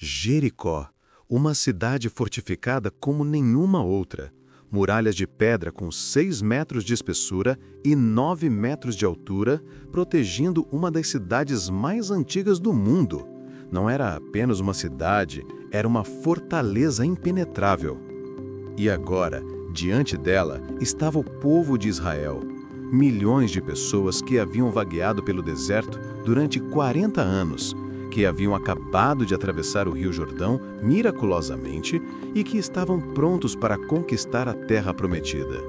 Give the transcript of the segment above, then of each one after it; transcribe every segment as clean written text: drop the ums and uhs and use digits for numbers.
Jericó, uma cidade fortificada como nenhuma outra. Muralhas de pedra com 6 metros de espessura e 9 metros de altura, protegendo uma das cidades mais antigas do mundo. Não era apenas uma cidade, era uma fortaleza impenetrável. E agora, diante dela, estava o povo de Israel. Milhões de pessoas que haviam vagueado pelo deserto durante 40 anos, que haviam acabado de atravessar o Rio Jordão miraculosamente e que estavam prontos para conquistar a terra prometida.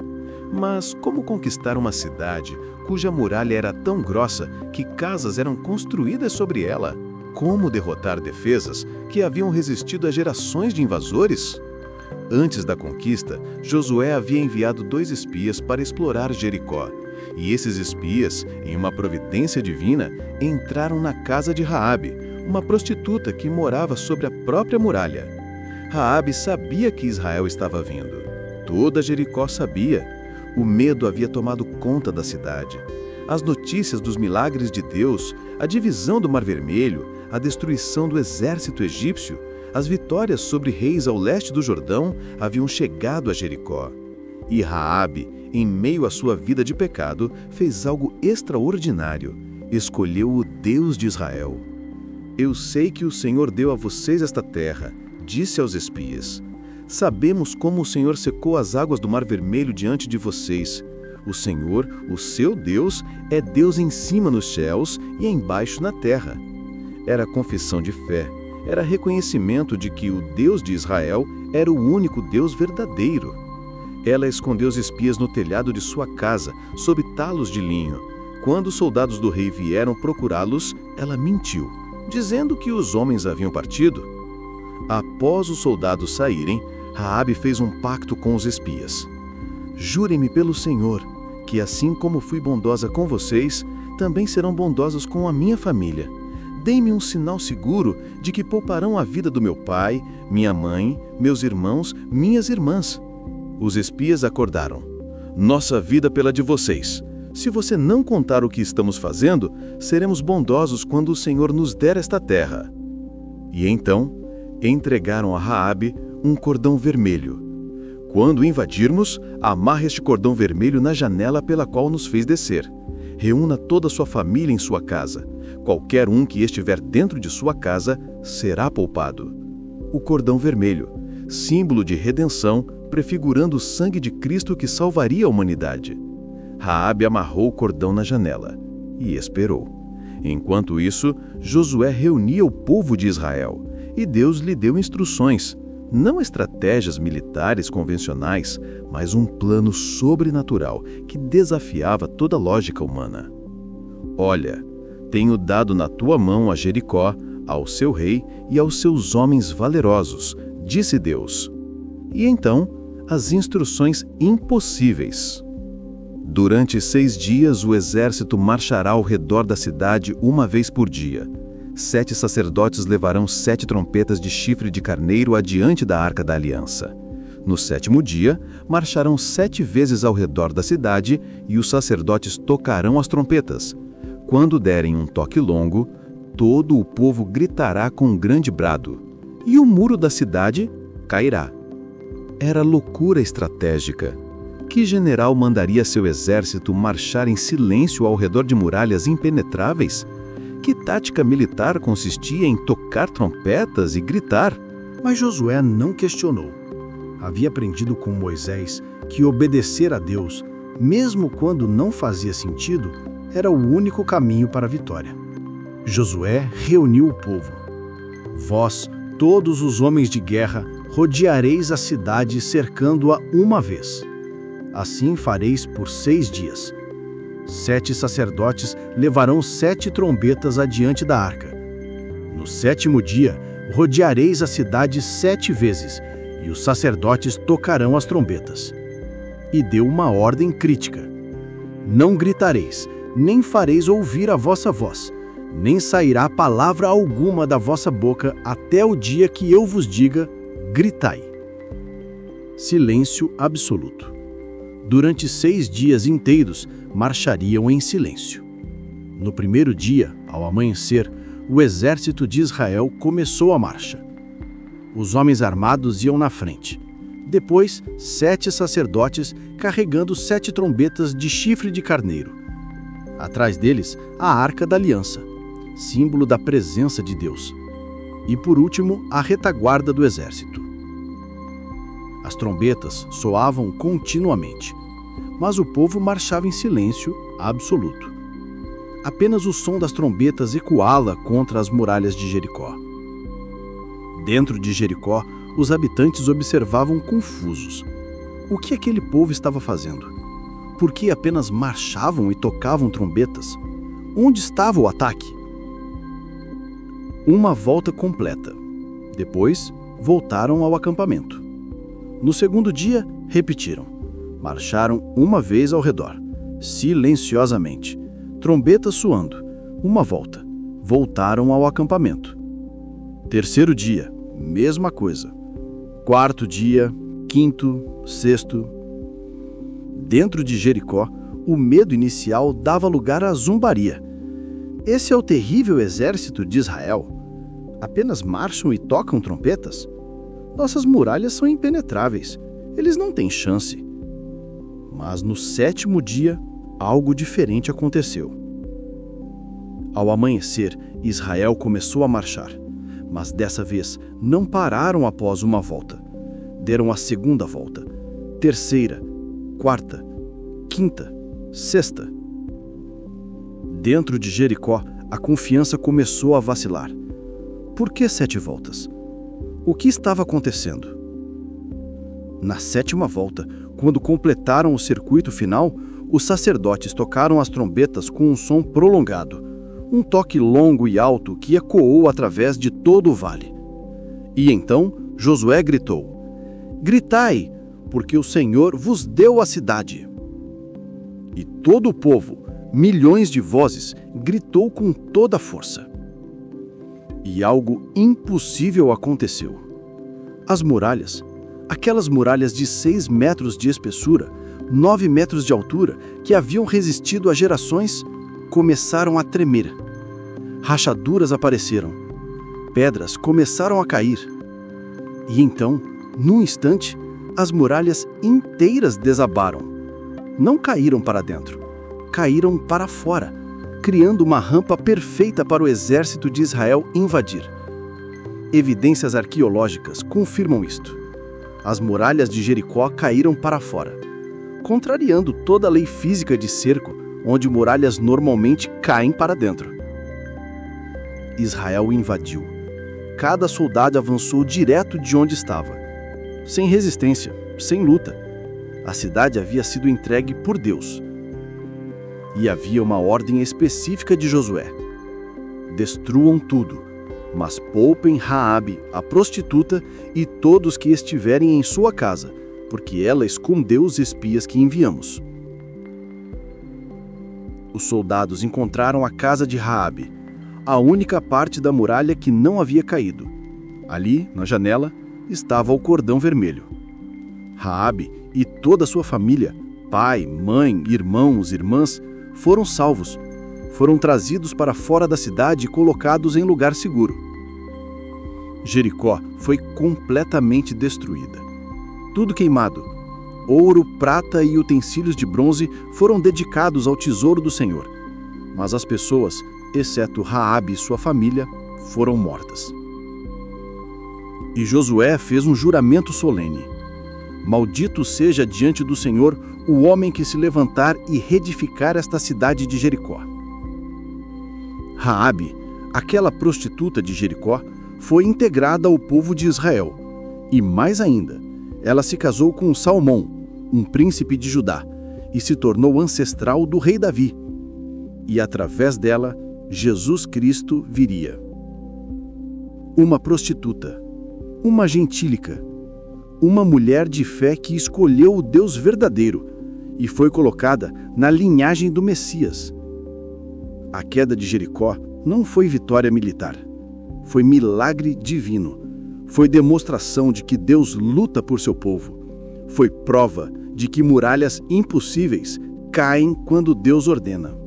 Mas como conquistar uma cidade cuja muralha era tão grossa que casas eram construídas sobre ela? Como derrotar defesas que haviam resistido a gerações de invasores? Antes da conquista, Josué havia enviado 2 espias para explorar Jericó. E esses espias, em uma providência divina, entraram na casa de Raabe, uma prostituta que morava sobre a própria muralha. Raabe sabia que Israel estava vindo. Toda Jericó sabia. O medo havia tomado conta da cidade. As notícias dos milagres de Deus, a divisão do Mar Vermelho, a destruição do exército egípcio, as vitórias sobre reis ao leste do Jordão haviam chegado a Jericó. E Raabe, em meio à sua vida de pecado, fez algo extraordinário. Escolheu o Deus de Israel. Eu sei que o Senhor deu a vocês esta terra, disse aos espias. Sabemos como o Senhor secou as águas do Mar Vermelho diante de vocês. O Senhor, o seu Deus, é Deus em cima nos céus e embaixo na terra. Era confissão de fé. Era reconhecimento de que o Deus de Israel era o único Deus verdadeiro. Ela escondeu os espias no telhado de sua casa, sob talos de linho. Quando os soldados do rei vieram procurá-los, ela mentiu, dizendo que os homens haviam partido. Após os soldados saírem, Raabe fez um pacto com os espias. Jurem-me pelo Senhor, que assim como fui bondosa com vocês, também serão bondosos com a minha família. Deem-me um sinal seguro de que pouparão a vida do meu pai, minha mãe, meus irmãos, minhas irmãs. Os espias acordaram. Nossa vida pela de vocês. Se você não contar o que estamos fazendo, seremos bondosos quando o Senhor nos der esta terra. E então, entregaram a Raabe um cordão vermelho. Quando invadirmos, amarre este cordão vermelho na janela pela qual nos fez descer. Reúna toda a sua família em sua casa. Qualquer um que estiver dentro de sua casa será poupado. O cordão vermelho, símbolo de redenção, prefigurando o sangue de Cristo que salvaria a humanidade. Raabe amarrou o cordão na janela e esperou. Enquanto isso, Josué reunia o povo de Israel e Deus lhe deu instruções, não estratégias militares convencionais, mas um plano sobrenatural que desafiava toda a lógica humana. Olha, tenho dado na tua mão a Jericó, ao seu rei e aos seus homens valerosos, disse Deus. E então, as instruções impossíveis. Durante 6 dias o exército marchará ao redor da cidade uma vez por dia. 7 sacerdotes levarão 7 trompetas de chifre de carneiro adiante da Arca da Aliança. No 7º dia, marcharão 7 vezes ao redor da cidade e os sacerdotes tocarão as trompetas. Quando derem um toque longo, todo o povo gritará com um grande brado, e o muro da cidade cairá. Era loucura estratégica. Que general mandaria seu exército marchar em silêncio ao redor de muralhas impenetráveis? Que tática militar consistia em tocar trompetas e gritar? Mas Josué não questionou. Havia aprendido com Moisés que obedecer a Deus, mesmo quando não fazia sentido, era o único caminho para a vitória. Josué reuniu o povo. Vós, todos os homens de guerra, rodeareis a cidade cercando-a uma vez. Assim fareis por 6 dias. 7 sacerdotes levarão 7 trombetas adiante da arca. No 7º dia, rodeareis a cidade 7 vezes, e os sacerdotes tocarão as trombetas. E deu uma ordem crítica. Não gritareis, nem fareis ouvir a vossa voz, nem sairá palavra alguma da vossa boca até o dia que eu vos diga, gritai. Silêncio absoluto. Durante 6 dias inteiros, marchariam em silêncio. No primeiro dia, ao amanhecer, o exército de Israel começou a marcha. Os homens armados iam na frente. Depois, 7 sacerdotes carregando 7 trombetas de chifre de carneiro. Atrás deles, a Arca da Aliança, símbolo da presença de Deus. E por último, a retaguarda do exército. As trombetas soavam continuamente, mas o povo marchava em silêncio absoluto. Apenas o som das trombetas ecoava contra as muralhas de Jericó. Dentro de Jericó, os habitantes observavam confusos. O que aquele povo estava fazendo? Por que apenas marchavam e tocavam trombetas? Onde estava o ataque? Uma volta completa. Depois, voltaram ao acampamento. No segundo dia, repetiram. Marcharam uma vez ao redor, silenciosamente. Trombetas soando. Uma volta. Voltaram ao acampamento. Terceiro dia, mesma coisa. Quarto dia, quinto, sexto. Dentro de Jericó, o medo inicial dava lugar à zombaria. Esse é o terrível exército de Israel. Apenas marcham e tocam trompetas? Nossas muralhas são impenetráveis. Eles não têm chance. Mas no sétimo dia, algo diferente aconteceu. Ao amanhecer, Israel começou a marchar. Mas dessa vez não pararam após uma volta. Deram a segunda volta, terceira, quarta, quinta, sexta. Dentro de Jericó, a confiança começou a vacilar. Por que 7 voltas? O que estava acontecendo? Na sétima volta, quando completaram o circuito final, os sacerdotes tocaram as trombetas com um som prolongado, um toque longo e alto que ecoou através de todo o vale. E então Josué gritou: "Gritai, porque o Senhor vos deu a cidade." E todo o povo, milhões de vozes, gritou com toda a força. E algo impossível aconteceu. As muralhas, aquelas muralhas de 6 metros de espessura, 9 metros de altura, que haviam resistido a gerações, começaram a tremer. Rachaduras apareceram. Pedras começaram a cair. E então, num instante, as muralhas inteiras desabaram. Não caíram para dentro, caíram para fora, criando uma rampa perfeita para o exército de Israel invadir. Evidências arqueológicas confirmam isto. As muralhas de Jericó caíram para fora, contrariando toda a lei física de cerco, onde muralhas normalmente caem para dentro. Israel invadiu. Cada soldado avançou direto de onde estava, sem resistência, sem luta. A cidade havia sido entregue por Deus. E havia uma ordem específica de Josué: destruam tudo, mas poupem Raabe, a prostituta, e todos que estiverem em sua casa, porque ela escondeu os espias que enviamos. Os soldados encontraram a casa de Raabe, a única parte da muralha que não havia caído. Ali, na janela, estava o cordão vermelho. Raabe e toda a sua família, pai, mãe, irmãos, irmãs, foram salvos. Foram trazidos para fora da cidade e colocados em lugar seguro. Jericó foi completamente destruída. Tudo queimado. Ouro, prata e utensílios de bronze foram dedicados ao tesouro do Senhor. Mas as pessoas, exceto Raabe e sua família, foram mortas. E Josué fez um juramento solene: maldito seja diante do Senhor o homem que se levantar e reedificar esta cidade de Jericó. Raabe, aquela prostituta de Jericó, foi integrada ao povo de Israel. E mais ainda, ela se casou com Salmão, um príncipe de Judá, e se tornou ancestral do rei Davi. E através dela, Jesus Cristo viria. Uma prostituta, uma gentílica, uma mulher de fé que escolheu o Deus verdadeiro e foi colocada na linhagem do Messias. A queda de Jericó não foi vitória militar, foi milagre divino, foi demonstração de que Deus luta por seu povo, foi prova de que muralhas impossíveis caem quando Deus ordena.